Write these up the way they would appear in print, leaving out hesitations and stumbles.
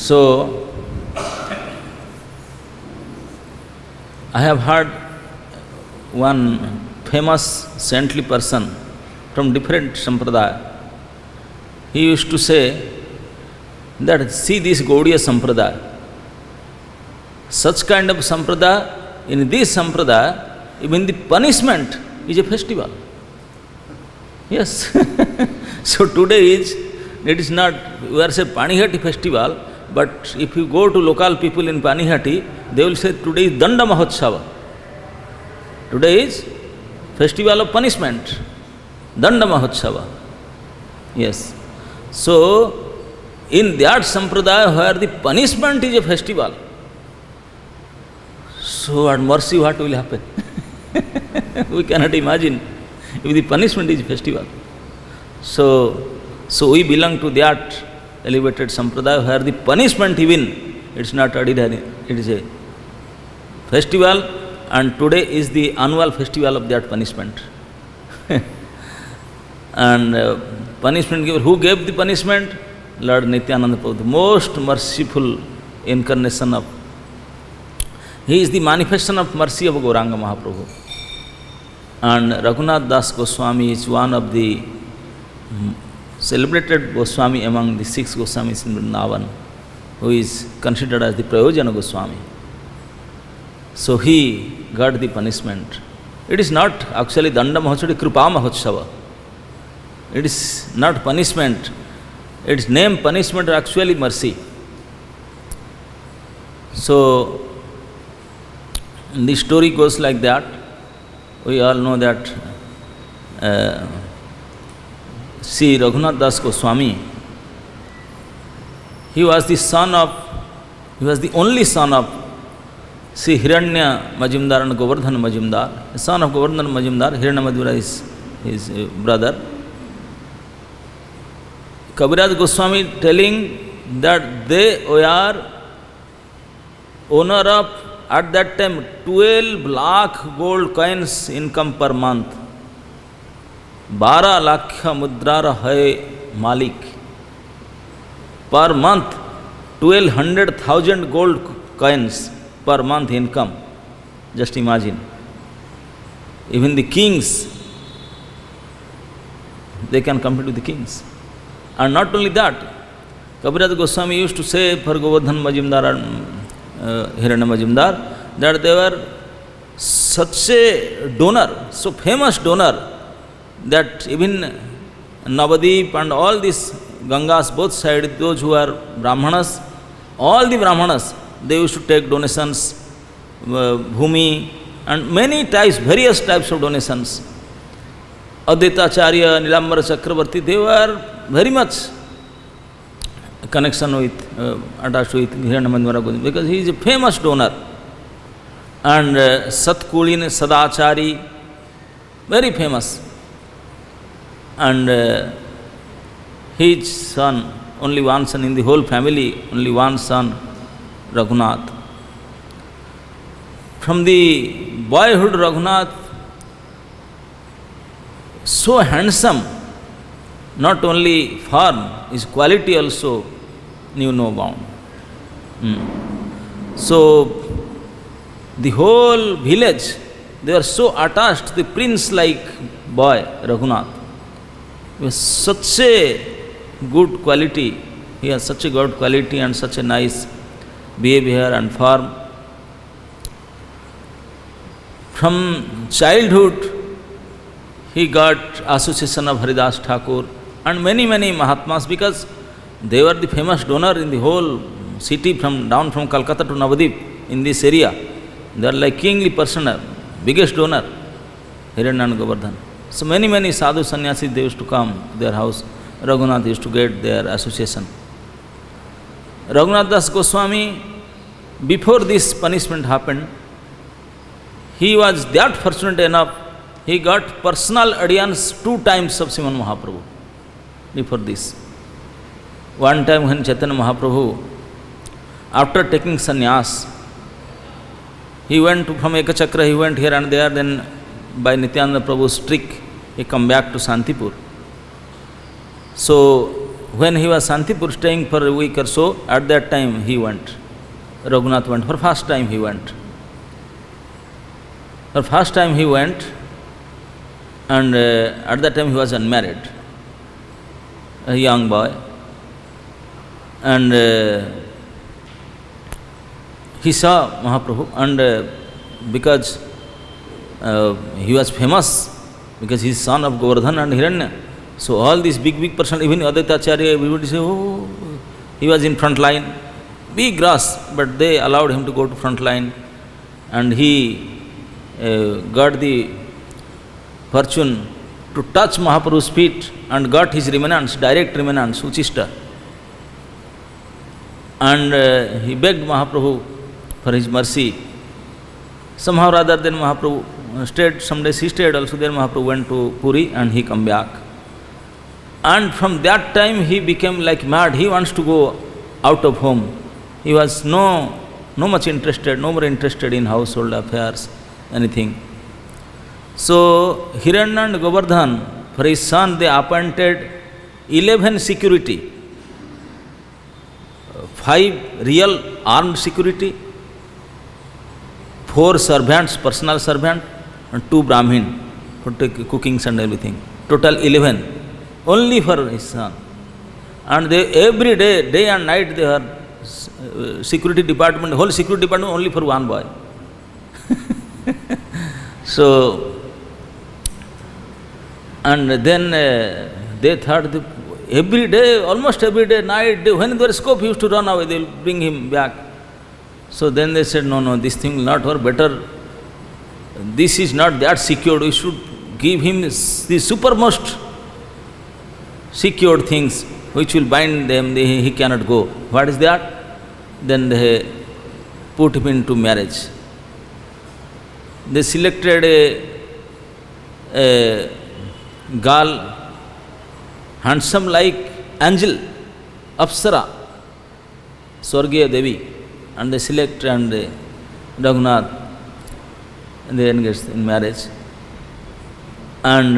So, I have heard one famous saintly person from different sampradaya. He used to say that, see this Gaudiya sampradaya. Such kind of sampradaya, in this sampradaya, even the punishment is a festival. Yes. So today it is not, we are saying Panihati festival, but if you go to local people in Panihati, they will say today is Danda Mahotsava. Today is festival of punishment, Danda Mahotsava. Yes. So, in that sampradaya where the punishment is a festival, so at mercy what will happen? We cannot imagine if the punishment is a festival. So we belong to that elevated sampradaya where the punishment even, it's not ordinary, it is a festival, and today is the annual festival of that punishment. And punishment giver, who gave the punishment? Lord Nityananda Prabhu, the most merciful incarnation of, he is the manifestation of mercy of Gauranga Mahaprabhu. And Raghunath Das Goswami is one of the celebrated Goswami among the 6 Goswamis in Vrindavan, who is considered as the Prayojana Goswami. So he got the punishment. It is not actually Danda Mahotsava, it is Kripa Mahotsava. It is not punishment. Its name punishment is actually mercy. So the story goes like that. We all know that Sri Raghunath Das Goswami, he was the only son of Sri Hiranya Majumdar and Govardhan Majumdar. The son of Govardhan Majumdar, Hiranya Majumdar is his brother. Kaviraj Goswami telling that they were owner of, at that time, 12 lakh gold coins income per month. 12 lakh mudrar hai malik. Per month, 1200,000 gold coins per month income. Just imagine. Even the kings, they can compete with the kings. And not only that, Kaviraj Goswami used to say for Govardhan Majumdar and Hiranya Majumdar that they were such a donor, so famous donor, that even Navadip and all these Gangas, both sides, those who are Brahmanas, all the Brahmanas, they used to take donations, bhumi, and many types, various types of donations. Advaita Acharya, Nilambara Chakravarti, they were very much connection with, attached with Hiranya Majumdar because he is a famous donor. And Satkulin Sadachari, very famous. And his son, only one son in the whole family, only one son, Raghunath. From the boyhood, Raghunath, so handsome, not only form, his quality also knew no bound. So, the whole village, they were so attached to the prince-like boy, Raghunath. He was such a good quality, he has such a good quality and such a nice behavior and form. From childhood, he got association of Haridas Thakur and many Mahatmas, because they were the famous donor in the whole city, down from Calcutta to Navadip, in this area. They are like kingly person, biggest donor, Hiranya and Govardhan. So many sadhu sannyasis, they used to come to their house. Raghunath used to get their association. Raghunath Das Goswami, before this punishment happened, he was that fortunate enough, he got personal audience 2 times of Sriman Mahaprabhu before this. One time when Chaitanya Mahaprabhu, after taking sannyas, he went from Ekachakra, he went here and there, then by Nityananda Prabhu's trick, he come back to Santipur. So when he was Santipur staying for a week or so, at that time he went. Raghunath went. For first time he went. For first time he went, and at that time he was unmarried, a young boy. And he saw Mahaprabhu, and because he was famous, because he is son of Govardhan and Hiranya, so all these big person, even Advaita Acharya, everybody say, oh, he was in front line, big ras, but they allowed him to go to front line, and he got the fortune to touch Mahaprabhu's feet and got his remanence, direct remanence, Uchishta. And he begged Mahaprabhu for his mercy. Somehow rather than Mahaprabhu stayed, some days he stayed also, then Mahaprabhu went to Puri and he come back. And from that time he became like mad, he wants to go out of home. He was no much interested, no more interested in household affairs, anything. So Hiranya and Govardhan, for his son, they appointed 11 security, 5 real armed security, 4 servants, personal servant, and 2 Brahmin for cookings and everything. Total 11, only for his son. And they every day, day and night, they are security department, whole security department only for one boy. So, and then they thought every day, almost every day, night, when there is scope, he used to run away, they will bring him back. So then they said, no, this thing will not work, better, this is not that secured, we should give him the supermost secured things which will bind them, he cannot go. What is that? Then they put him into marriage. They selected a girl, handsome like angel, Apsara, Swargiya Devi, and they select and Raghunath, and they engaged in marriage. And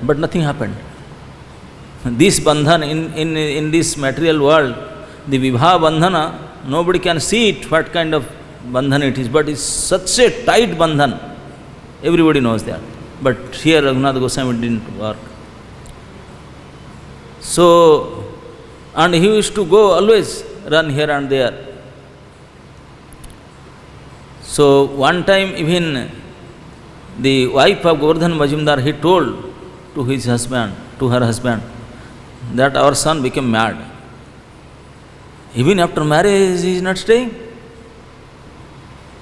but nothing happened. This bandhan in this material world, the Vibha bandhana, nobody can see it, what kind of bandhan it is, but it's such a tight bandhan. Everybody knows that. But here Raghunath Goswami didn't work. So, and he used to go always run here and there. So one time even the wife of Govardhan Majumdar, he told to his husband, to her husband, that our son became mad. Even after marriage he is not staying.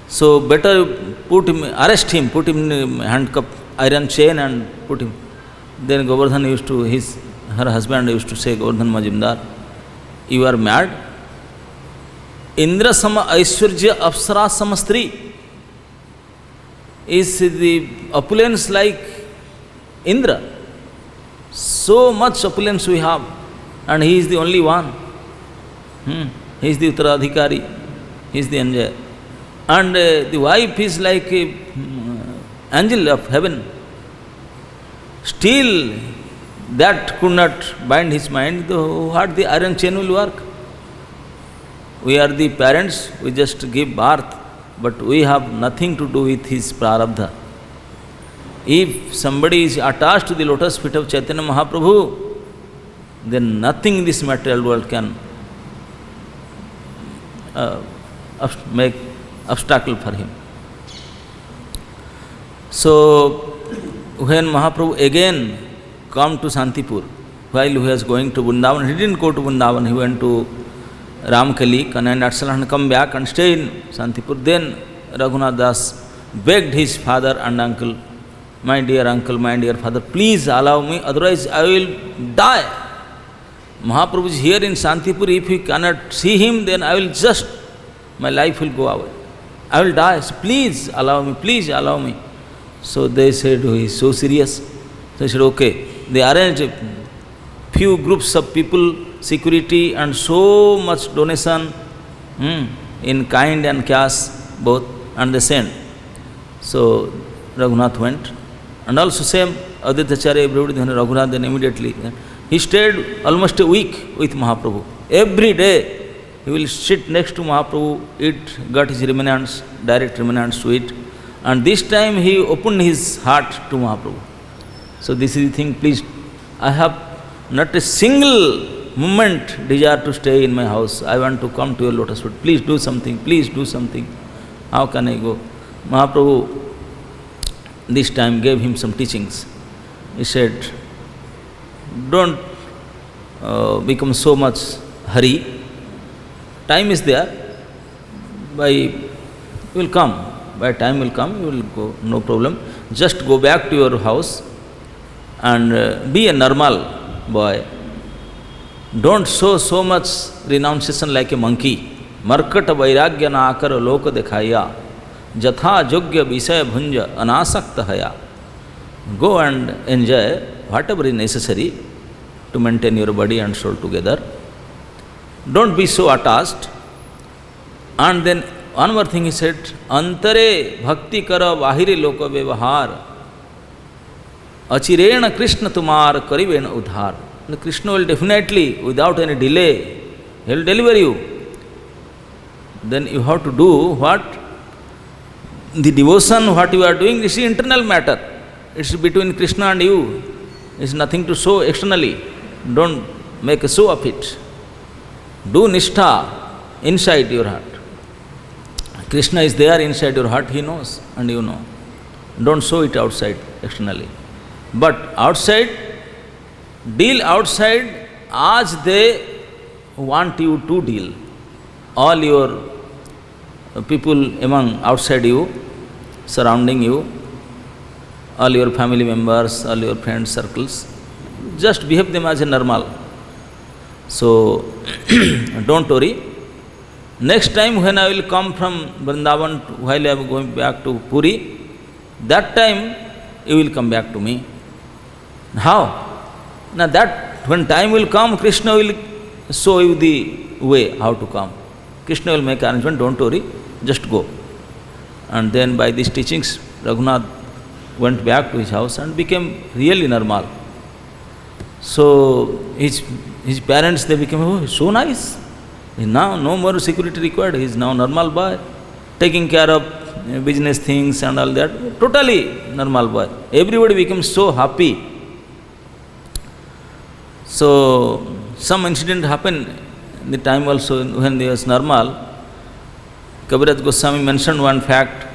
So better put him, arrest him, put him in handcuff, iron chain and put him. Then Govardhan used to, her husband used to say, Govardhan Majumdar, you are mad? Indra sama Aishwarya Apsara sama Stri. Is the opulence like Indra? So much opulence we have, and he is the only one. He is the Uttaradhikari, he is the enjoyer. And the wife is like an angel of heaven. Still, that could not bind his mind. What the iron chain will work? We are the parents, we just give birth, but we have nothing to do with his prarabdha. If somebody is attached to the lotus feet of Chaitanya Mahaprabhu, then nothing in this material world can make obstacle for him. So, when Mahaprabhu again come to Santipur, while he was going to Vrindavan, he didn't go to Vrindavan, he went to Ramkali, Kanai and come back and stay in Santipur. Then Raghunath Das begged his father and uncle, my dear uncle, my dear father, please allow me, otherwise I will die. Mahaprabhu is here in Santipur, if you cannot see him, then I will just, my life will go away. I will die, so please allow me, please allow me. So they said, oh, he is so serious. So they said, okay. They arranged a few groups of people, security and so much donation in kind and cash both, and they sent. So Raghunath went. And also same, Advaita Acharya, everybody, then Raghunath, then immediately. He stayed almost a week with Mahaprabhu. Every day he will sit next to Mahaprabhu, got his remnants, direct remnants to eat. And this time he opened his heart to Mahaprabhu. So this is the thing, please, I have not a single moment desire to stay in my house. I want to come to your lotus feet. Please do something, please do something. How can I go? Mahaprabhu this time gave him some teachings. He said, don't become so much hurry. Time is there. You will come. By time will come, you will go, no problem. Just go back to your house and be a normal boy. Don't show so much renunciation like a monkey. Markat vairagya na akar loka dekhaya. Jatha jogya visaya bhunja anasakta haya. Go and enjoy whatever is necessary to maintain your body and soul together. Don't be so attached. And then one more thing he said, Antare bhakti kara bahire loka vyavahar. Achirena Krishna tumar karivena udhar. Krishna will definitely, without any delay, he will deliver you. Then you have to do what? The devotion, what you are doing, this is internal matter. It's between Krishna and you. It's nothing to show externally. Don't make a show of it. Do nishtha inside your heart. Krishna is there inside your heart, he knows and you know. Don't show it outside, externally. But outside, deal outside as they want you to deal. All your people among outside you, surrounding you, all your family members, all your friends, circles, just behave them as a normal. So, don't worry. Next time when I will come from Vrindavan, while I am going back to Puri, that time you will come back to me. How? Now that when time will come, Krishna will show you the way how to come. Krishna will make arrangement, don't worry, just go. And then by these teachings, Raghunath went back to his house and became really normal. So his parents, they became, oh, so nice. Now no more security required, he is now normal boy, taking care of business things and all that, totally normal boy. Everybody became so happy. So some incident happened in the time also when he was normal. Kaviraj Goswami mentioned one fact,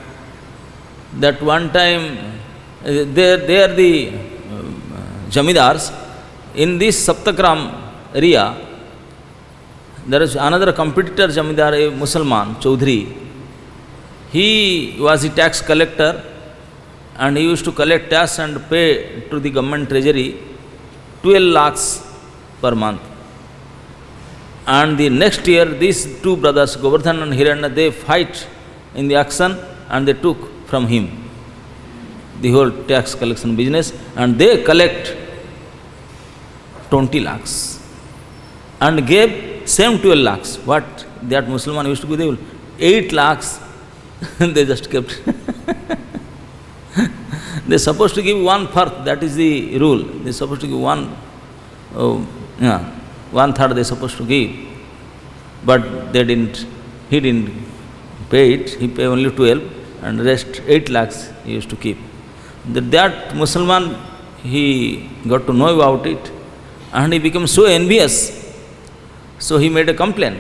that one time they are the Jamidars. In this Saptakram area, there is another competitor Jamidar, a Musalman, Chaudhary. He was a tax collector and he used to collect tax and pay to the government treasury 12 lakhs per month. And the next year, these two brothers, Govardhan and Hiranya, they fight in the auction and they took from him the whole tax collection business and they collect 20 lakhs and gave same 12 lakhs. What that Muslim used to give, they will 8 lakhs they just kept. They are supposed to give 1/4, that is the rule. They are supposed to give 1/3 they are supposed to give. But they didn't, he didn't pay it, he paid only 12 and rest 8 lakhs he used to keep. That Muslim, he got to know about it and he became so envious. So he made a complaint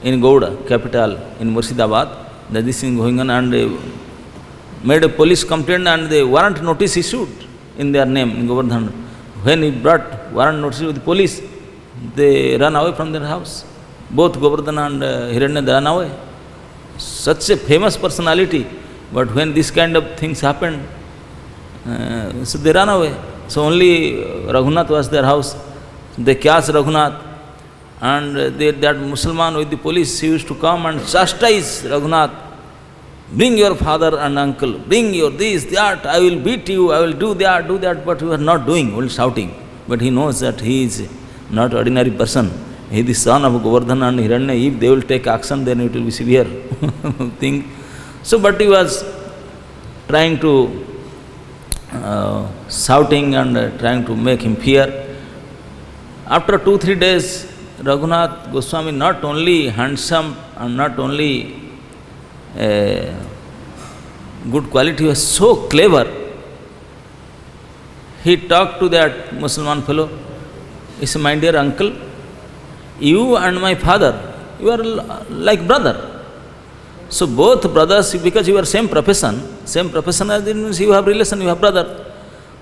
in Gouda, capital, in Murshidabad, that this thing going on, and made a police complaint and the warrant notice issued in their name, in Govardhan. When he brought warrant notice with the police, they ran away from their house. Both Govardhan and Hiranya, they ran away. Such a famous personality, but when this kind of things happened, so they ran away. So only Raghunath was their house. They cast Raghunath, and that Muslim with the police, he used to come and chastise Raghunath. Bring your father and uncle, bring your this, that, I will beat you, I will do that, but you are not doing, only shouting. But he knows that he is not ordinary person. He is the son of Govardhan and Hiranya. If they will take action, then it will be severe thing. So, but he was trying to shouting and trying to make him fear. after 2-3 days, Raghunath Goswami, not only handsome and not only good quality, he was so clever. He talked to that Muslim fellow. He said, my dear uncle, you and my father, you are like brother. So both brothers, because you are same profession as means you have relation, you have brother.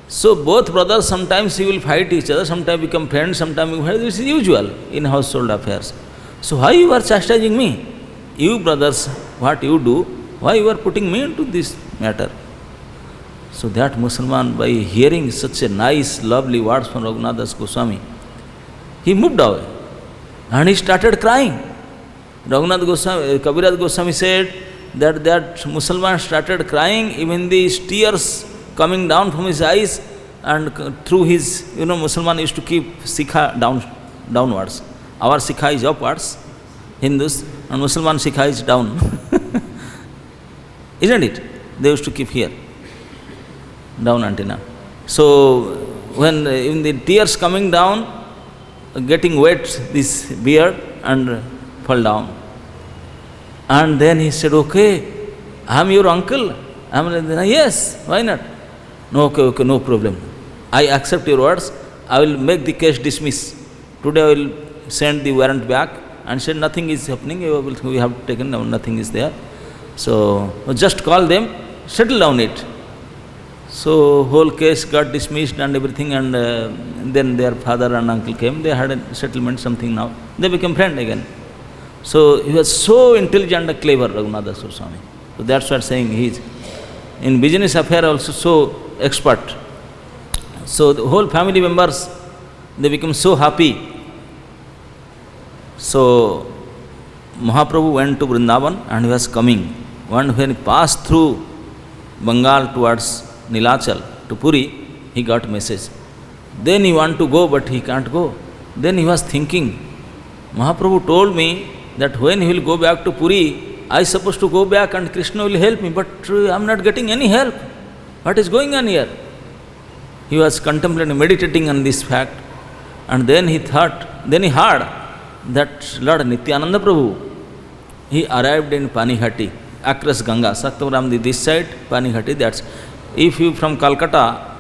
So both brothers, sometimes you will fight each other, sometimes become friends, sometimes you fight. This is usual in household affairs. So why you are chastising me? You brothers, what you do, why you are putting me into this matter? So that Mussalman, by hearing such a nice, lovely words from Raghunath Das Goswami, he moved away and he started crying. Raghunath Goswami, Kaviraj Goswami said that Mussalman started crying, even the tears coming down from his eyes, and through his, Mussalman used to keep sikha downwards. Our sikha is upwards, Hindus, and Mussalman sikha is down. Isn't it? They used to keep here, down antenna. So when even the tears coming down, getting wet this beard and fall down. And then he said, okay, I am your uncle. I am, yes, why not? No, okay, no problem. I accept your words. I will make the case dismiss. Today I will send the warrant back, and said nothing is happening. We have taken, nothing is there. So just call them, settle down it. So whole case got dismissed and everything, and then their father and uncle came. They had a settlement, something now. They became friends again. So he was so intelligent and clever, Raghunath Das Goswami. So that's what saying he is. In business affair also so expert. So the whole family members, they become so happy. So Mahaprabhu went to Vrindavan and he was coming. When he passed through Bengal towards Nilachal to Puri, he got message. Then he want to go, but he can't go. Then he was thinking, Mahaprabhu told me that when he will go back to Puri, I supposed to go back and Krishna will help me, but I am not getting any help. What is going on here? He was contemplating, meditating on this fact, and then he heard that Lord Nityananda Prabhu, he arrived in Panighati, across Ganga, Satyavram this side, Panighati, that's. If you from Calcutta,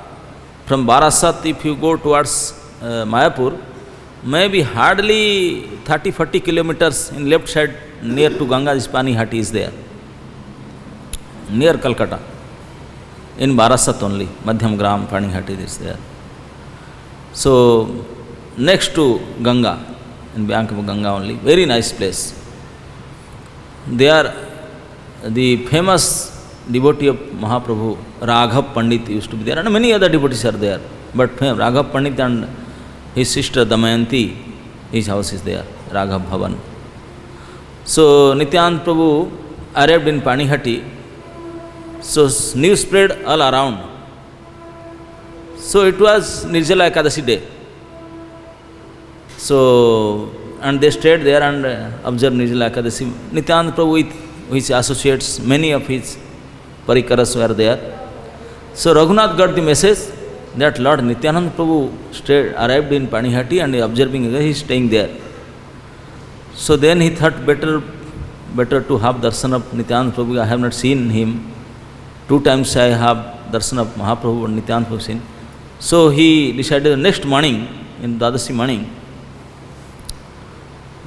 from Barasat, if you go towards Mayapur, maybe hardly 30-40 kilometers in left side near to Ganga, this Panighati is there, near Calcutta, in Barasat only, Madhyam Gram, Panighati is there. So next to Ganga, in bank of Ganga only, very nice place. There, the famous devotee of Mahaprabhu, Raghav Pandit used to be there, and many other devotees are there. But Raghav Pandit and his sister Damayanti, his house is there, Raghav Bhavan. So Nityananda Prabhu arrived in Panighati. So news spread all around. So it was Nirjala Ekadashi day. So, and they stayed there and observed Nirjala Ekadashi. Nityananda Prabhu with his associates, many of his parikaras were there. So Raghunath got the message that Lord Nityananda Prabhu arrived in Panighati and observing, he is staying there. So then he thought better to have darshan of Nityananda Prabhu. I have not seen him. 2 times I have darshan of Mahaprabhu and Nityananda Prabhu seen. So he decided the next morning, in Dwadashi morning,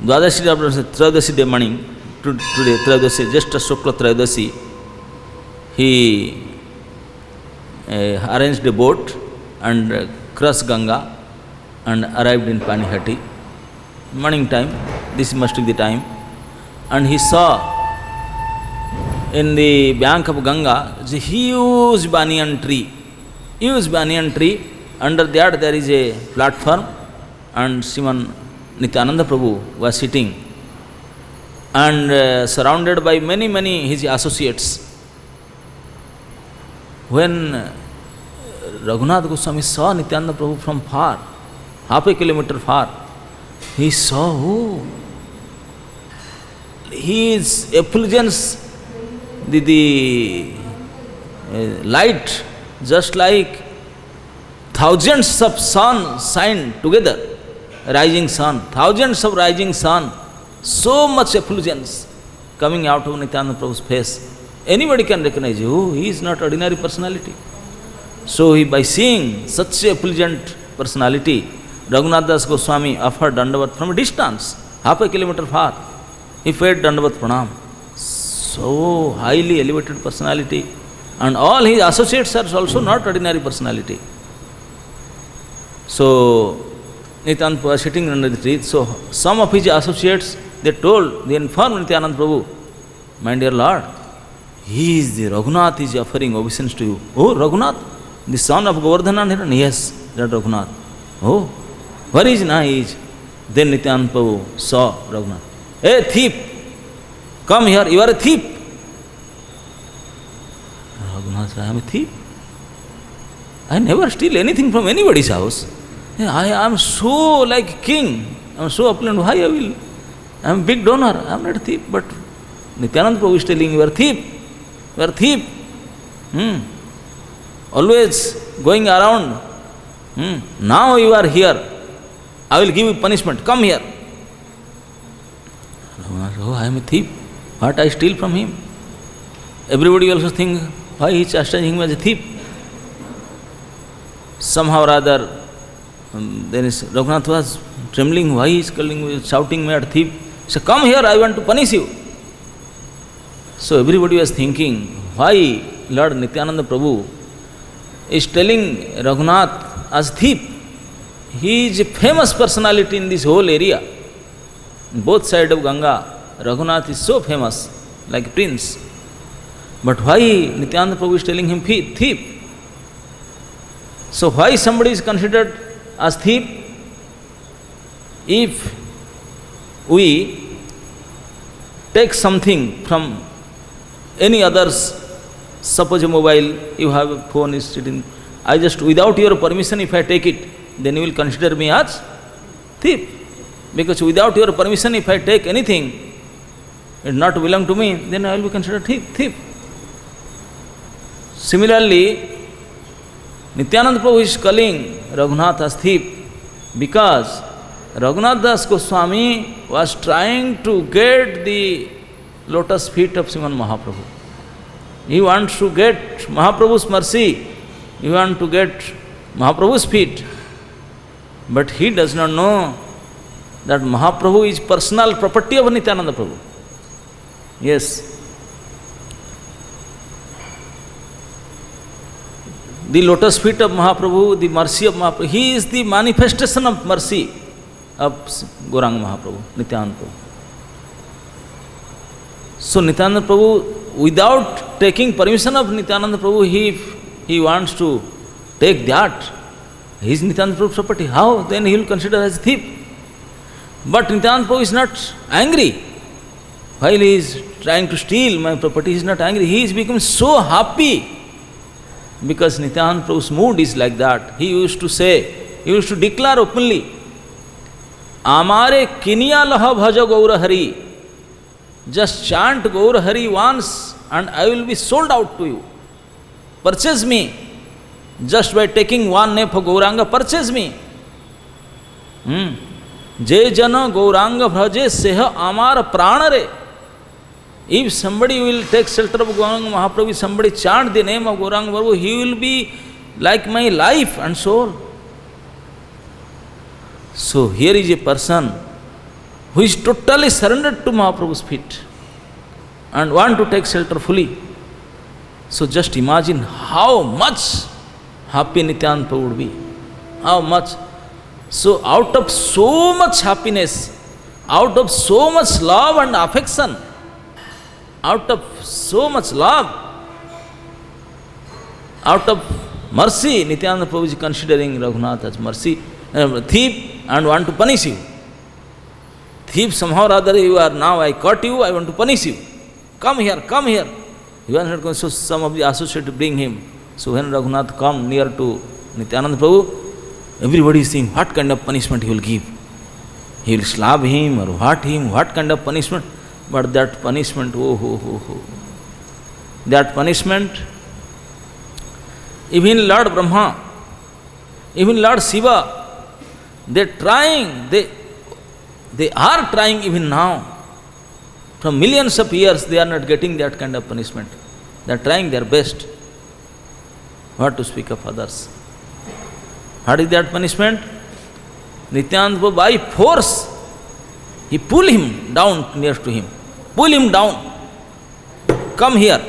Trayodasi day morning, today, Trayodasi, just a Shukla Trayodasi, he arranged a boat and crossed Ganga and arrived in Panighati. Morning time, this must be the time. And he saw in the bank of Ganga is a huge banyan tree. Under that there is a platform, and Sriman Nityananda Prabhu was sitting and surrounded by many his associates. When Raghunath Goswami saw Nityananda Prabhu from far, half a kilometer far, he saw, his effulgence, the light, just like thousands of sun shine together, rising sun, thousands of rising sun, so much effulgence coming out of Nityananda Prabhu's face. Anybody can recognize you. Oh, he is not ordinary personality. So he, by seeing such a effulgent personality, Raghunath Das Goswami offered Dandavat from a distance, half a kilometer far. He paid Dandavat Pranam. So highly elevated personality. And all his associates are also not ordinary personality. So Nityananda Prabhu was sitting under the tree. So some of his associates, they informed Nityananda Prabhu, my dear Lord, he is the Raghunath is offering obeisance to you. Oh, Raghunath, the son of Govardhana? Yes, that Raghunath. Oh, where is now he is? Then Nityananda Prabhu saw Raghunath. Hey, thief, come here, you are a thief. Raghunath said, I am a thief. I never steal anything from anybody's house. I am so like king, I am so opulent, why I will? I am a big donor, I am not a thief. But Nityananda Prabhu is telling you are a thief. You are a thief. Always going around. Now you are here. I will give you punishment. Come here. Oh, I am a thief. What I steal from him? Everybody also think, why he is chastising him as a thief? Somehow or other, then Raghunath was trembling. Why he is calling, shouting me a thief? He said, come here, I want to punish you. So everybody was thinking, why Lord Nityananda Prabhu is telling Raghunath as thief? He is a famous personality in this whole area. Both sides of Ganga, Raghunath is so famous, like a prince. But why Nityananda Prabhu is telling him thief? So why somebody is considered as thief? If we take something from any others, suppose a mobile, you have a phone is sitting, I just without your permission if I take it, then you will consider me as thief. Because without your permission if I take anything, it not belong to me, then I will be considered thief. Similarly, Nityananda Prabhu is calling Raghunath as thief because Raghunath Das Goswami was trying to get the lotus feet of Sriman Mahaprabhu. He wants to get Mahaprabhu's mercy, he wants to get Mahaprabhu's feet. But he does not know that Mahaprabhu is personal property of Nityananda Prabhu. Yes. The lotus feet of Mahaprabhu, the mercy of Mahaprabhu, he is the manifestation of mercy of Gauranga Mahaprabhu, Nityananda Prabhu. So Nityananda Prabhu, without taking permission of Nityananda Prabhu, he wants to take that. He is Nityananda Prabhu's property. How? Then he will consider as a thief. But Nityananda Prabhu is not angry. While he is trying to steal my property, he is not angry. He is become so happy. Because Nityananda Prabhu's mood is like that. He used to say, he used to declare openly, Amare Kiniya Laha Bhaja Gaura Hari. Just chant Gaura Hari once and I will be sold out to you. Purchase me. Just by taking one name for Gauranga, purchase me. Je Jana Gauranga Bhraje Seha Amar Pranare. If somebody will take shelter of Gauranga Mahaprabhu, somebody chant the name of Gauranga Mahaprabhu, he will be like my life and soul. So here is a person who is totally surrendered to Mahaprabhu's feet and want to take shelter fully. So just imagine how much happy Nityananda Prabhu would be. How much. So out of so much happiness, out of so much love and affection, out of so much love, out of mercy, Nityananda Prabhu is considering Raghunath as mercy, thief and want to punish you. Thief, somehow or other you are now, I caught you, I want to punish you. Come here, come here. He was not going, so some of the associates bring him. So when Raghunath come near to Nityananda Prabhu, everybody is saying, what kind of punishment he will give? He will slap him or what kind of punishment? But that punishment, that punishment, even Lord Brahma, even Lord Shiva, they are trying even now. From millions of years they are not getting that kind of punishment. They are trying their best. What to speak of others? What is that punishment? Nityananda Prabhu by force, he pulled him down near to him. Pull him down. Come here.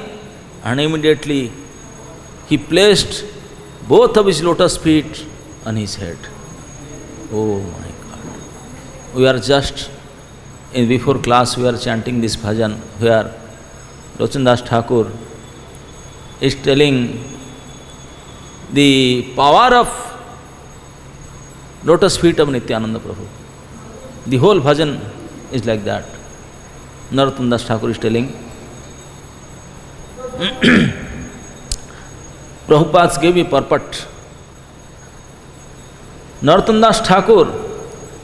And immediately he placed both of his lotus feet on his head. Oh my God. We are just, before class we are chanting this bhajan where Lochan Das Thakur is telling the power of lotus feet of Nityananda Prabhu. The whole bhajan is like that. Narottam Das Thakur is telling. Prabhupada gave a purport. Narottam Das Thakur,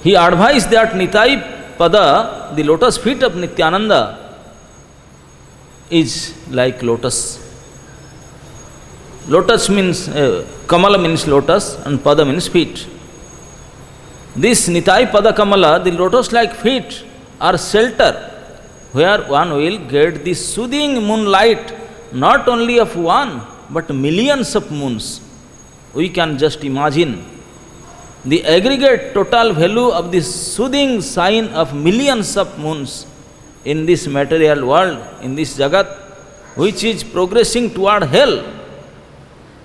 he advised that Nitai Pada, the lotus feet of Nityananda, is like lotus. Lotus means, Kamala means lotus and Pada means feet. This Nitai Pada Kamala, the lotus-like feet, are shelter where one will get the soothing moonlight, not only of one, but millions of moons. We can just imagine the aggregate total value of the soothing sign of millions of moons in this material world, in this Jagat, which is progressing toward hell.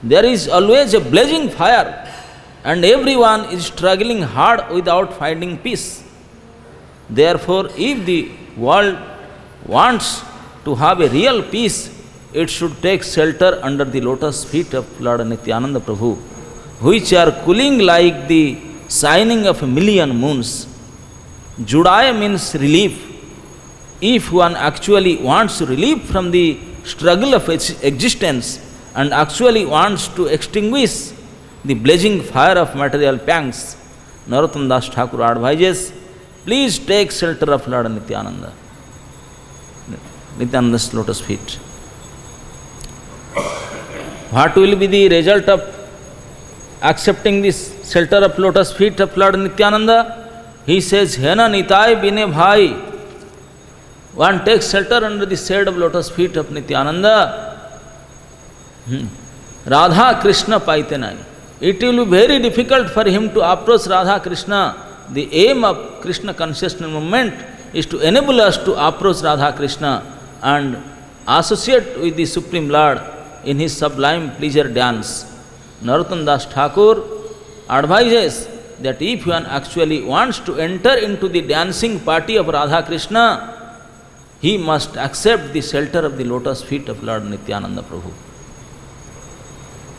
There is always a blazing fire, and everyone is struggling hard without finding peace. Therefore, if the world wants to have a real peace, it should take shelter under the lotus feet of Lord Nityananda Prabhu, which are cooling like the shining of a million moons. Judaya means relief. If one actually wants relief from the struggle of existence and actually wants to extinguish the blazing fire of material pangs, Narottam Das Thakur advises, please take shelter of Lord Nityananda, Nityananda's lotus feet. What will be the result of accepting this shelter of lotus feet of Lord Nityananda? He says, Hena Nitai Bine Bhai. One takes shelter under the shade of lotus feet of Nityananda. Radha Krishna Paitenai. It will be very difficult for him to approach Radha Krishna. The aim of Krishna consciousness movement is to enable us to approach Radha Krishna and associate with the Supreme Lord in his sublime pleasure dance. Narottam Das Thakur advises that if one actually wants to enter into the dancing party of Radha Krishna, he must accept the shelter of the lotus feet of Lord Nityananda Prabhu.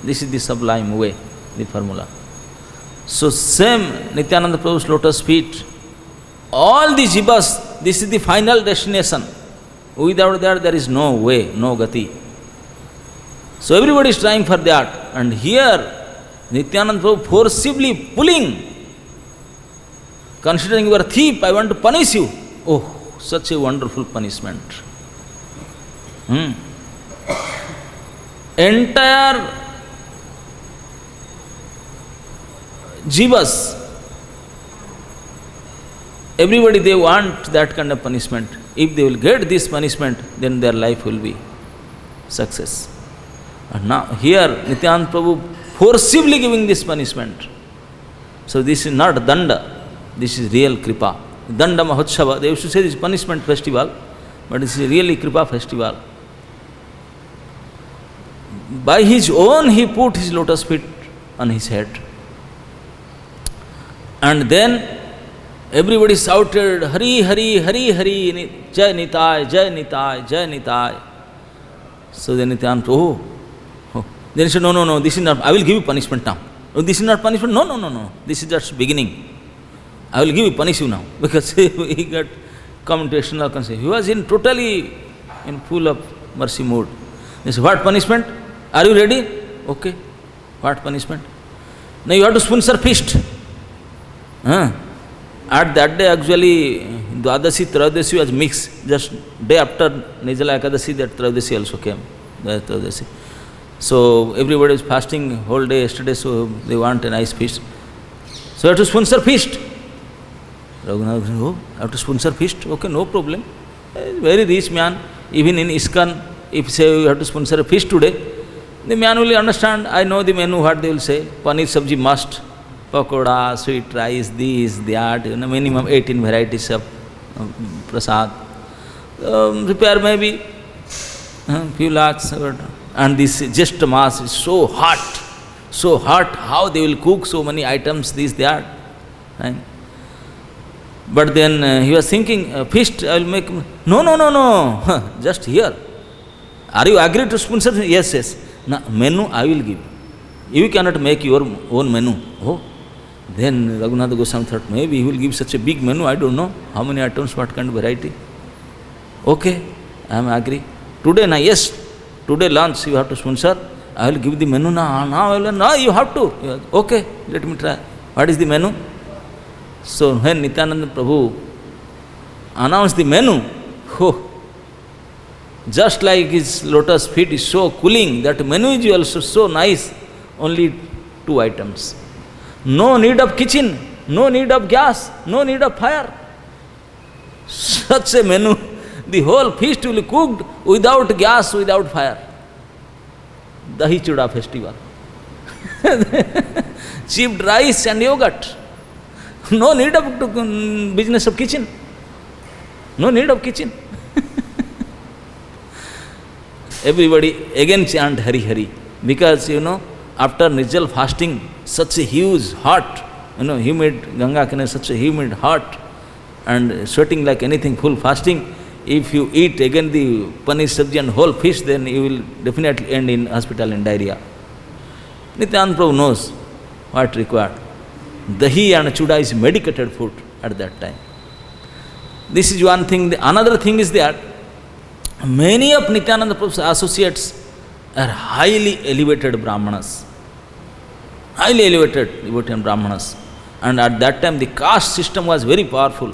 This is the sublime way, the formula. So same Nityananda Prabhu's lotus feet, all the jivas, this is the final destination. Without that there is no way, no gati. So everybody is trying for that. And here Nityananda Prabhu forcibly pulling, considering you are a thief, I want to punish you. Oh, such a wonderful punishment. Entire jivas, everybody they want that kind of punishment. If they will get this punishment, then their life will be success. And now here Nityananda Prabhu forcibly giving this punishment. So this is not danda, this is real kripa. Danda Mahotshava, they used to say this is punishment festival, but this is really kripa festival. By his own he put his lotus feet on his head. And then everybody shouted, Hari Hari, Hari Hari, Jai Nitai, Jai Nitai, Jai Nitai. So then Nityananda Prabhu, then he said, no, this is not, I will give you punishment now. Oh, this is not punishment? No, this is just beginning. I will give you, punish you now. Because he got come into external concern. He was totally in full of mercy mood. He said, what punishment? Are you ready? Okay. What punishment? Now you have to sponsor feast. At that day actually, Dwadasi, Trayodasi was mixed. Just day after Nirjala Ekadasi, that Trayodasi also came. Trayodasi. So everybody is fasting whole day yesterday, so they want a nice feast. So I have to sponsor feast. Raghunath said, oh, I have to sponsor feast? Okay, no problem. Very rich man, even in ISKCON, if say you have to sponsor a feast today, the man will understand, I know the menu, what they will say, paneer sabji must, pakoda, sweet rice, this, that, minimum 18 varieties of prasad. Prepare maybe few lakhs, and this just mass is so hot, how they will cook so many items, this, that. Right? But then he was thinking, feast I will make, no, just here. Are you agreed to sponsor? Yes. No, menu I will give. You cannot make your own menu. Oh, then Raghunatha Goswami thought, maybe he will give such a big menu, I don't know, how many items, what kind of variety. Okay, I am agree. Today, yes, today lunch you have to sponsor, I will give the menu now, no, you have to. Okay, let me try. What is the menu? So when Nityananda Prabhu announced the menu, just like his lotus feet is so cooling, that menu is also so nice, only 2 items. No need of kitchen, no need of gas, no need of fire. Such a menu, the whole feast will be cooked without gas, without fire. Dahi Chuda festival. Cheap rice and yogurt. No need of business of kitchen. No need of kitchen. Everybody again chant Hari Hari. Because, after Nirjal fasting, such a huge, hot, humid, Ganga Kinare, such a humid, hot, and sweating like anything, full fasting, if you eat again the paneer sabji and whole fish, then you will definitely end in hospital in diarrhea. Nityananda Prabhu knows what required. Dahi and chuda is medicated food at that time. This is one thing. Another thing is that many of Nityananda Prabhu's associates are highly elevated Brahmanas. Highly elevated devotees Brahmanas. And at that time the caste system was very powerful.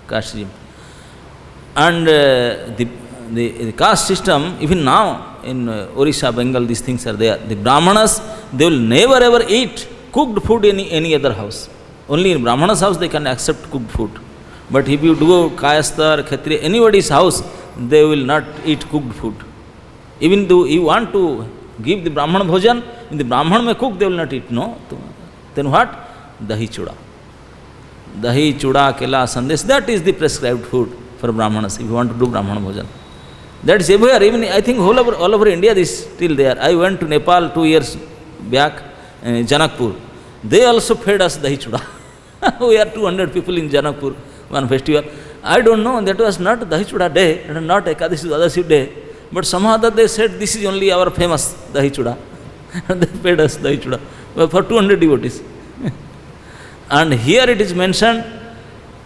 Caste system. And the caste system, even now in Orissa, Bengal, these things are there. The Brahmanas, they will never ever eat cooked food in any other house. Only in Brahmana's house they can accept cooked food. But if you do Kayasthar, Kshatriya, anybody's house, they will not eat cooked food. Even though you want to give the Brahman bhojan, in the Brahman may cook, they will not eat. No. Then what? Dahi chuda. Dahi, chuda, kela, sandesh, that is the prescribed food for Brahmanas, if you want to do Brahman bhojan. That is everywhere, even I think all over India this is still there. I went to Nepal 2 years back, Janakpur. They also fed us dahi chuda. We are 200 people in Janakpur, one festival. I don't know, that was not dahi chuda day, not Ekadashi Dwadashi day, but somehow that they said this is only our famous dahi chuda. And they fed us dahi chuda for 200 devotees. And here it is mentioned,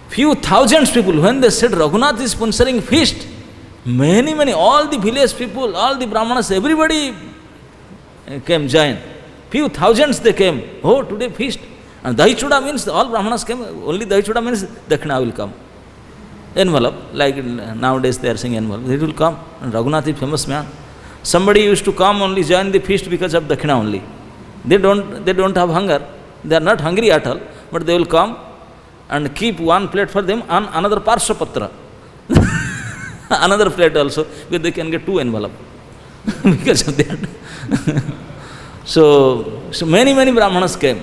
few thousands people, when they said Raghunath is sponsoring feast, many, all the village people, all the Brahmanas, everybody came, join. Few thousands they came. Oh, today feast. And dahi chuda means all Brahmanas came, only dahi chuda means Dakshina will come. Envelope, like nowadays they are saying envelope, it will come. And Raghunath is famous man. Somebody used to come only join the feast because of Dakshina only. They don't have hunger. They are not hungry at all, but they will come and keep one plate for them and another parshapatra. Another plate also, because they can get 2 envelopes because of that. So many Brahmanas came,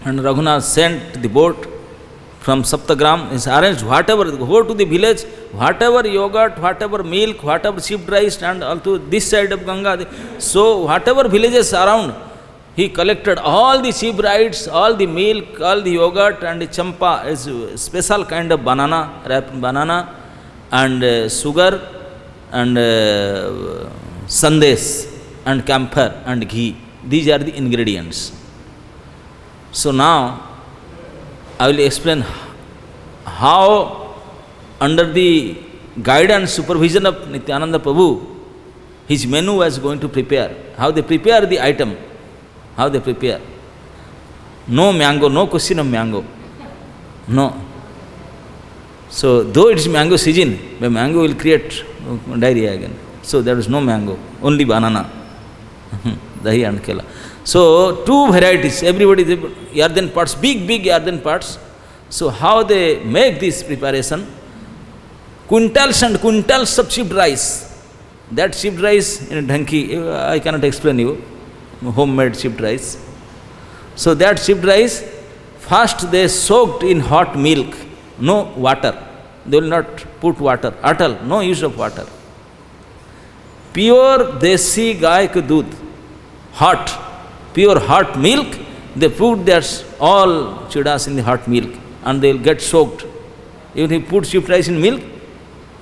and Raghunath sent the boat from Saptagram. He arranged whatever, go to the village, whatever yogurt, whatever milk, whatever sheep rice, and also this side of Ganga. So whatever villages around, he collected all the sheep rice, all the milk, all the yogurt, and the champa is a special kind of banana, wrapped banana, and sugar, and sandesh, and camphor, and ghee. These are the ingredients. So now, I will explain how, under the guidance, supervision of Nityananda Prabhu, his menu was going to prepare. How they prepare the item. How they prepare. No mango, no question of mango. No. So, though it is mango season, the mango will create diarrhea again. So, there is no mango, only banana, dahi and kela. So two varieties, everybody, earthen pots, big earthen pots. So how they make this preparation? Quintals and quintals of chipped rice. That chipped rice in Dhanki, I cannot explain you, homemade chipped rice. So that chipped rice, first they soaked in hot milk, no water. They will not put water at all, no use of water. Pure desi gai ka doodh, hot, pure hot milk, they put their all chidas in the hot milk and they will get soaked. Even if you put chipped rice in milk,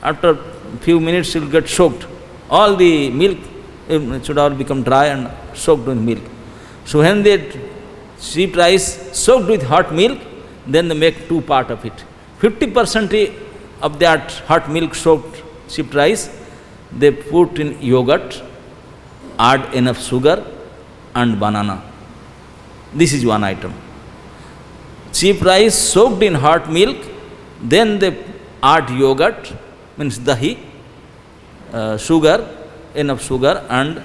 after few minutes it will get soaked. All the milk should all become dry and soaked in milk. So when they chipped rice soaked with hot milk, then they make two parts of it. 50% of that hot milk soaked chipped rice, they put in yogurt, add enough sugar and banana. This is one item. Chipped rice soaked in hot milk, then they add yogurt, means dahi, sugar, enough sugar and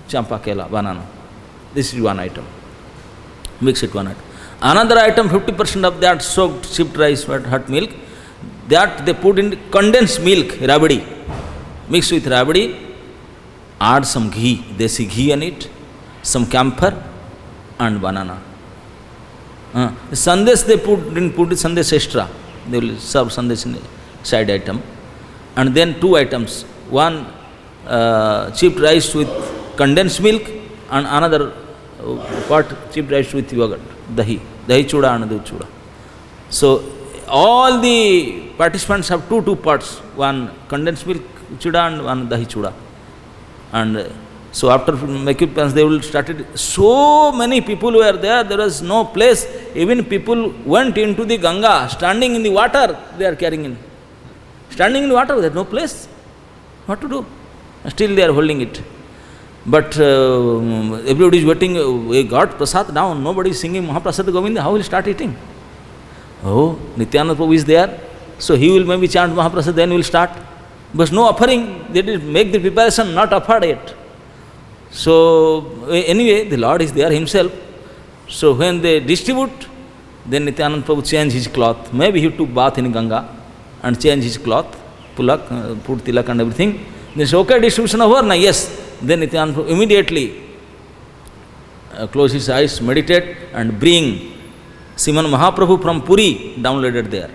champakela, banana. This is one item. Mix it one item. Another item, 50% of that soaked chipped rice with hot milk, that they put in condensed milk, rabdi. Mix with rabdi, add some ghee, desi ghee in it, some camphor and banana. Sandesh they didn't put sandesh extra. They will serve sandesh in the side item. And then two items. One chipped rice with condensed milk and another pot chipped rice with yogurt, dahi chuda and dahi chuda. So all the participants have two pots, one condensed milk chuda and one dahi chuda. And so after equipments they will start it. So many people were there, there was no place. Even people went into the Ganga, standing in the water, they are carrying in. Standing in the water, there is no place. What to do? Still they are holding it. But everybody is waiting, we got prasad now, nobody is singing Mahaprasad Govinda, how will start eating? Oh, Nityananda Prabhu is there, so he will maybe chant Mahaprasad, then will start. But no offering, they did make the preparation, not offered yet. So anyway, the Lord is there himself. So when they distribute, then Nityananda Prabhu change his cloth. Maybe he took bath in Ganga and change his cloth, pulak, put tilak and everything. They say, okay, distribution over now, yes. Then Nityananda Prabhu immediately close his eyes, meditate and bring Sriman Mahaprabhu from Puri downloaded there.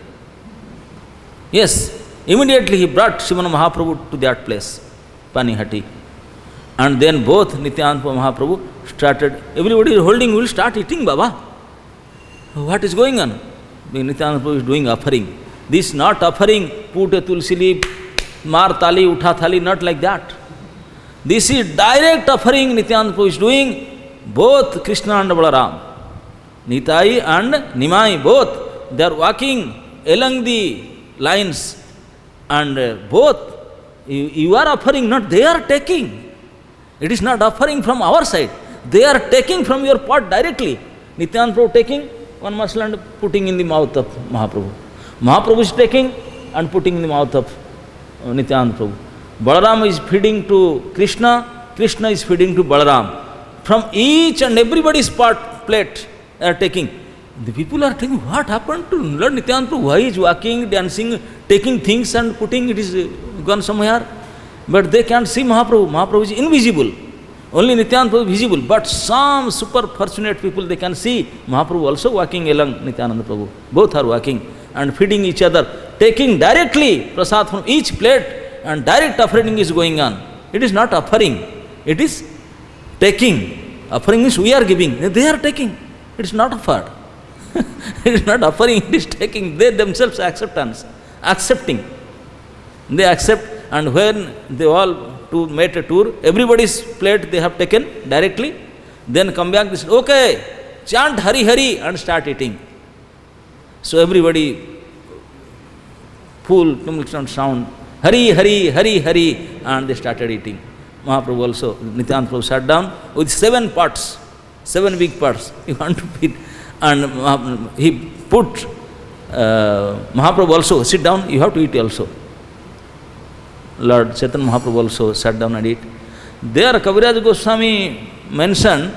Yes, immediately he brought Sriman Mahaprabhu to that place, Panihati. And then both Nityananda Mahaprabhu started, everybody is holding, will start eating, Baba. What is going on? Nityananda Prabhu is doing offering. This not offering, put a tulsi leaf, mar thali, utha thali, not like that. This is direct offering Nityananda Prabhu is doing, both Krishna and Balaram. Nitai and Nimai, both, they are walking along the lines and both, you are offering, not they are taking. It is not offering from our side. They are taking from your pot directly. Nityananda Prabhu taking one morsel and putting in the mouth of Mahaprabhu. Mahaprabhu is taking and putting in the mouth of Nityananda Prabhu. Balaram is feeding to Krishna, Krishna is feeding to Balaram. From each and everybody's pot plate they are taking. The people are thinking, what happened to Lord Nityananda Prabhu? Why is walking, dancing, taking things and putting, it is gone somewhere. But they can't see Mahaprabhu. Mahaprabhu is invisible. Only Nityananda Prabhu is visible. But some super fortunate people, they can see Mahaprabhu also walking along Nityananda Prabhu. Both are walking and feeding each other, taking directly prasad from each plate and direct offering is going on. It is not offering. It is taking. Offering means we are giving. They are taking. It is not offered. It is not offering, it is taking. They themselves accepting. They accept. And when they all made a tour, everybody's plate they have taken directly, then come back, they said, okay, chant Hari Hari and start eating. So everybody, full sound, Hari Hari, Hari Hari, and they started eating. Mahaprabhu also, Nityananda Prabhu sat down with 7 pots, 7 big pots, he want to feed. And he put, Mahaprabhu also, sit down, you have to eat also. Lord Chaitanya Mahaprabhu also sat down and ate. There Kaviraj Goswami mentioned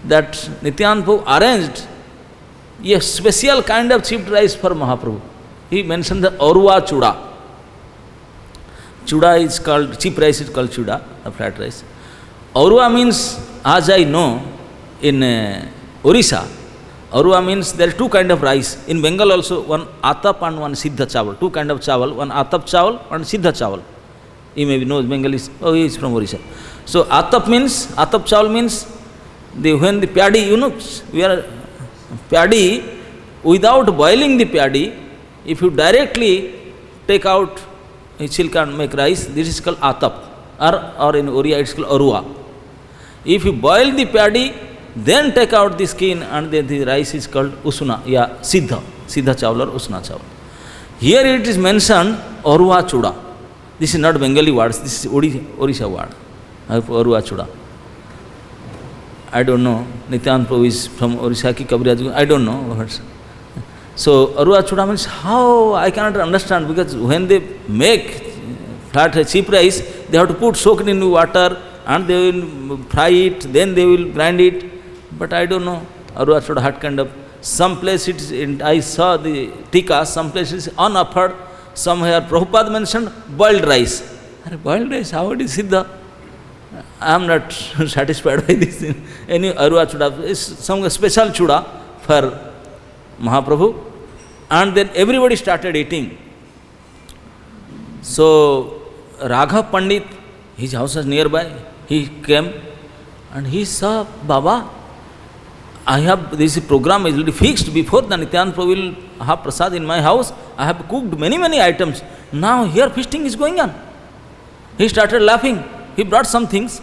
that Nityananda Prabhu arranged a special kind of cheap rice for Mahaprabhu. He mentioned the Orua Chuda. Chuda is called, cheap rice is called chuda, the flat rice. Orua means, as I know, in Orissa, Orua means there are two kind of rice. In Bengal also, one atap and one siddha chawal. Two kind of chawal, one atap chawal and siddha chawal. You may know Bengalis, oh, he is from Orissa. So atap chawal means, when the paddy, you know, we are paddy, without boiling the paddy, if you directly take out chilka and make rice, this is called atap, or in Oriya it's called orua. If you boil the paddy, then take out the skin, and the rice is called usuna, siddha chawal or usna chawal. Here it is mentioned orua chuda. This is not Bengali words, this is Orissa word, orua chuda. I don't know, Nityananda Prabhu is from Orissa ki Kabiraj, I don't know. So Orua Chuda means how, I cannot understand, because when they make flat cheap rice, they have to put soaked in water and they will fry it, then they will grind it. But I don't know, Orua Chuda had kind of, some place it is, I saw the tika, some places unoffered, somewhere Prabhupada mentioned boiled rice. Boiled rice, how it is siddha? I am not satisfied by this thing. Any Orua Chuda is some special chuda for Mahaprabhu, and then everybody started eating. So Raghav Pandit, his house was nearby, he came and he saw, Baba, I have, this program is already fixed, before the Nityananda Prabhu will have prasad in my house, I have cooked many items, now here feasting is going on. He started laughing, he brought some things.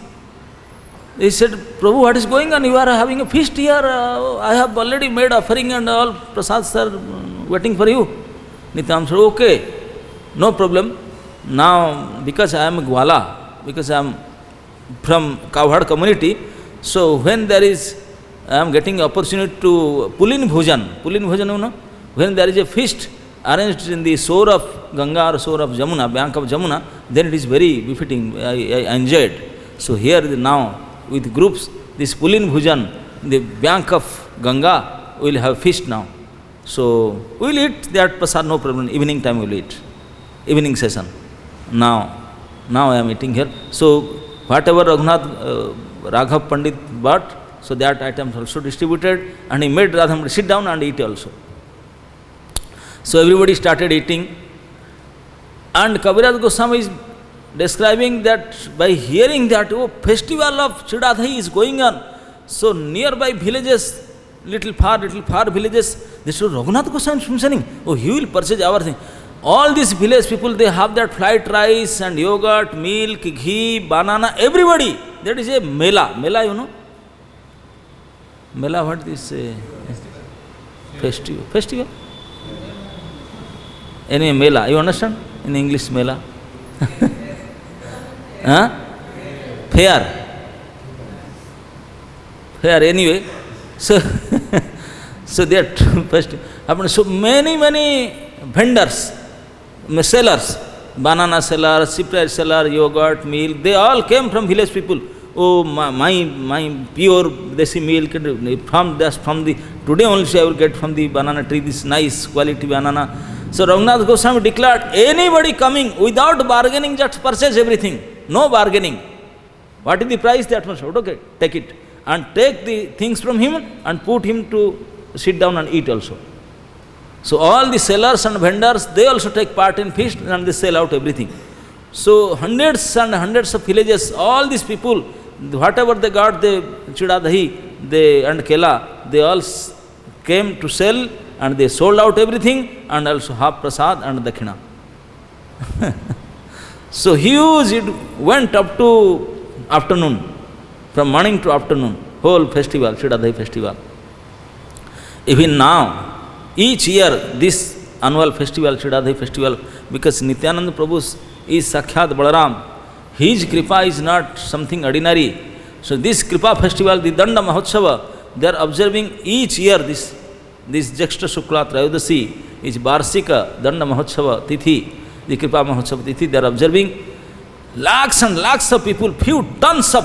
He said, Prabhu, what is going on? You are having a feast here. I have already made offering and all prasads are waiting for you. Nityananda said, okay, no problem. Now, because I am Gwala, because I am from Kavhad community, so when there is, I am getting opportunity to Pulin Bhojan, you know, when there is a feast arranged in the shore of Ganga or shore of Jamuna, bank of Jamuna, then it is very befitting. I enjoyed. So here now, with groups, this Pulin Bhujan, the bank of Ganga, we will have feast now. So we will eat that prasad, no problem. Evening time we will eat. Evening session. Now I am eating here. So whatever Raghav Pandit bought, so that items also distributed, and he made Radhamani sit down and eat also. So everybody started eating, and Kaviraj Goswami is describing that by hearing that, oh, festival of Chidadahi is going on. So nearby villages, little far villages, this is Raghunath Goswami is mentioning, oh, he will purchase our thing. All these village people, they have that fried rice and yogurt, milk, ghee, banana, everybody. That is a mela. Mela, you know? Mela, what is festival? Anyway, mela, you understand? In English, mela. Fair, anyway. So, that first happened. So many vendors, sellers, banana seller, cypress seller, yogurt, milk, they all came from village people. Oh, my pure desi milk from the today only I will get from the banana tree this nice quality banana. So Raghunath Goswami declared, anybody coming without bargaining, just purchase everything. No bargaining. What is the price? That much. Okay, take it. And take the things from him and put him to sit down and eat also. So all the sellers and vendors, they also take part in feast and they sell out everything. So hundreds and hundreds of villages, all these people, whatever they got, the Chidadahi, and Kela, they all came to sell and they sold out everything and also have prasad and dakshina. So huge, it went up to afternoon, from morning to afternoon, whole festival, Chidadahi festival. Even now, each year, this annual festival, Chidadahi festival, because Nityananda Prabhu is Sakhyat Balaram, his kripa is not something ordinary. So this kripa festival, the Danda Mahotsava, they are observing each year this Jyeshta Shukla Trayodasi is Varsika Danda Mahotsava Tithi, the Kripa Mahotsava Tithi, they are observing. Lakhs and lakhs of people, few tons of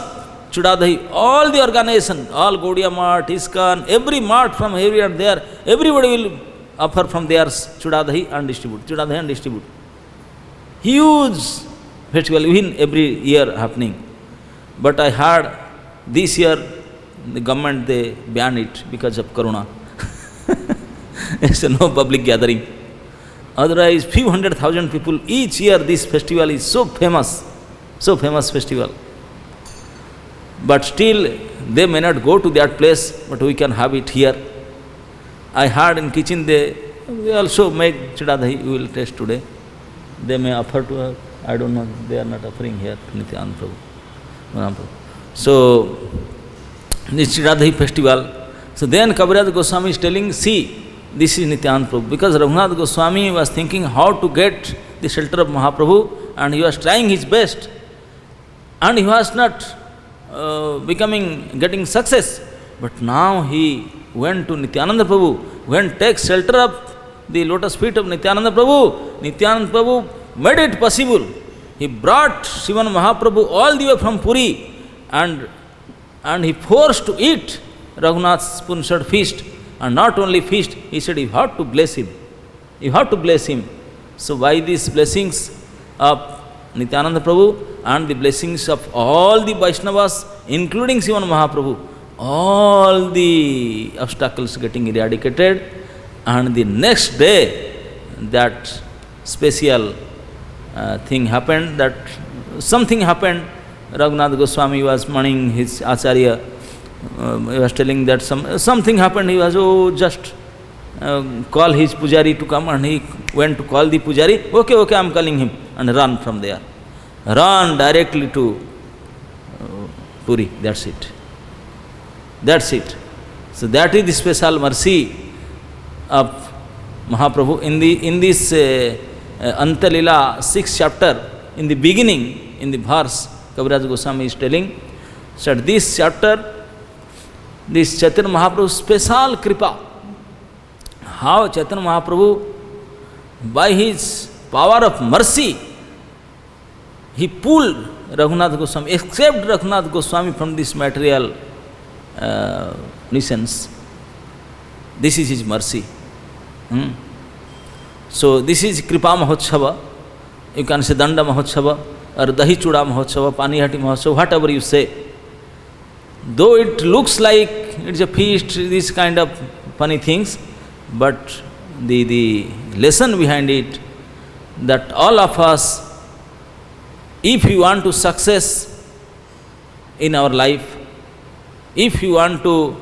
Chudadahi, all the organization, all Gaudiya Math, ISKCON, every Math from everywhere there, everybody will offer from theirs Chudadahi and distribute, Chudadahi and distribute. Huge festival within every year happening. But I heard this year the government they banned it because of Corona. It's no public gathering. Otherwise, few 100,000 people each year. This festival is so famous festival. But still, they may not go to that place, but we can have it here. I heard in kitchen they also make Chudadahi. We will taste today. They may offer to her. I don't know. They are not offering here. Nityananda Prabhu. So, this Chudadahi festival. So then Kaviraj Goswami is telling, see, this is Nityananda Prabhu. Because Raghunath Goswami was thinking how to get the shelter of Mahaprabhu, and he was trying his best. And he was not getting success. But now he went to Nityananda Prabhu, went to take shelter of the lotus feet of Nityananda Prabhu. Nityananda Prabhu made it possible. He brought Sriman Mahaprabhu all the way from Puri, and he forced to eat Raghunath's sponsored feast. And not only feast, he said, you have to bless him. You have to bless him. So by these blessings of Nityananda Prabhu and the blessings of all the Vaishnavas, including Sriman Mahaprabhu, all the obstacles getting eradicated. And the next day, that special thing happened, that something happened. Raghunath Goswami was mourning his Acharya. He was telling that something happened. He was, just call his Pujari to come, and he went to call the Pujari. Okay, I am calling him, and run from there. Run directly to Puri. That's it. That's it. So that is the special mercy of Mahaprabhu. In this Antalila 6th chapter, in the beginning, in the verse, Kaviraj Goswami is telling, so this chapter, this Chaitanya Mahaprabhu's special kripa, how Chaitanya Mahaprabhu, by his power of mercy, he pulled Raghunath Goswami, except Raghunath Goswami from this material nuisance. This is his mercy. So this is Kripa Mahotshava. You can say Danda Mahotshava, or Dahi Chuda Mahotshava, Panihati Mahotshava, whatever you say. Though it looks like it's a feast, these kind of funny things, but the lesson behind it, that all of us, if you want to success in our life, if you want to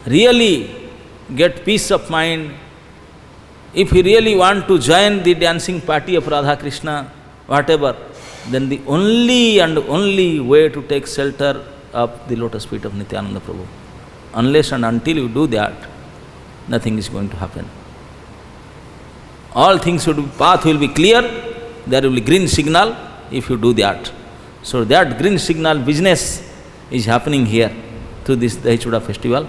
really get peace of mind, if you really want to join the dancing party of Radha Krishna, whatever, then the only and only way to take shelter of the lotus feet of Nityananda Prabhu. Unless and until you do that, nothing is going to happen. All things should be, path will be clear, there will be green signal if you do that. So that green signal business is happening here through this Dahi Chuda festival.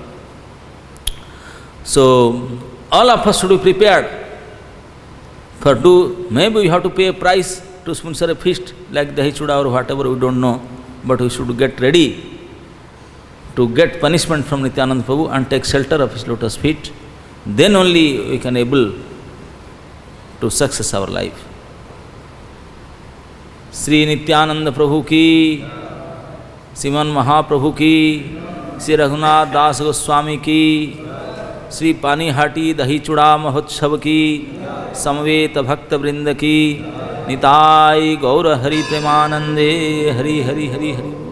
So all of us should be prepared for maybe we have to pay a price to sponsor a feast like Dahi Chuda or whatever, we don't know, but we should get ready to get punishment from Nityananda Prabhu and take shelter of his lotus feet. Then only we can able to success our life. Sri Nityananda Prabhu ki, Sriman Mahaprabhu ki, Sri Raghunath Das Goswami ki, Sri Panihati Dahi Chuda Mahotsav ki, Samveta Bhakta Vrinda ki, Nitai Gaura Hari Premanande, Hari Hari Hari Hari.